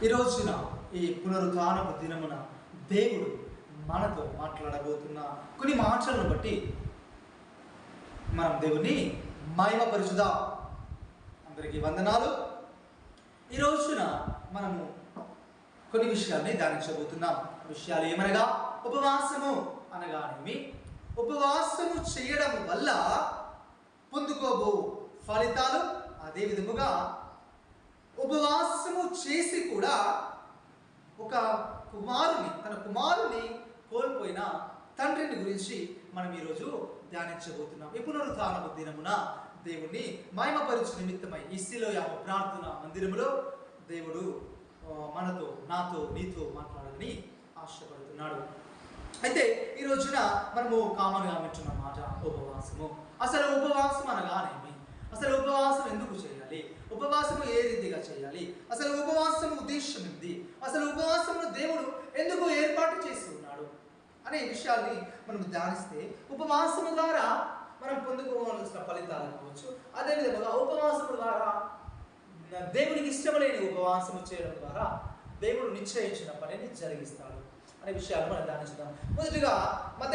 ఈ రోజున ఈ పునరుత్థానపు దినమున దేవుడు మనతో మాట్లాడబోతున్న కొన్ని మాటలను బట్టి మనం దేవుని మహిమపరచుదాం. అందరికీ వందనాలు. ఈ రోజున మనము కొన్ని విషయాల్ని ధ్యానించబోతున్నాం. విషయాలు ఏమనగా, ఉపవాసము అనగానేమి, ఉపవాసము చేయడం వల్ల పొందుకోబో ఫలితాలు, అదే విధముగా ఉపవాసము చేసి కూడా ఒక తన కుమారుని కోల్పోయిన తండ్రిని గురించి మనం ఈరోజు ధ్యానించబోతున్నాం. ఈ పునరుత్థానపు దినమున దేవుణ్ణి మహిమపరచు నిమిత్తమై ఈ సిలోయామ ప్రార్థన మందిరములో దేవుడు మనతో, నాతో, నీతో మాట్లాడాలని ఆశపడుతున్నాడు. అయితే ఈ రోజున మనము కామన్గా వింటున్న మాట ఉపవాసము. అసలు ఉపవాసం అనగానేమి? అసలు ఉపవాసం ఎందుకు చేయాలి? ఉపవాసము ఏ రీతిగా చేయాలి? అసలు ఉపవాసం ఉద్దేశం ఏంటి? అసలు ఉపవాసమును దేవుడు ఎందుకు ఏర్పాటు చేసి ఉన్నాడు అనే విషయాల్ని మనం ధ్యానిస్తే, ఉపవాసము ద్వారా మనం పొందుకోవాల్సిన ఫలితాలు కావచ్చు, అదేవిధంగా ఉపవాసము ద్వారా దేవునికి ఇష్టమైన ఉపవాసము చేయడం ద్వారా దేవుడు నిశ్చయించిన పనిని జరిగిస్తాడు అనే విషయాలు మనం ధ్యానిస్తాం. మొదటిగా మత్తయి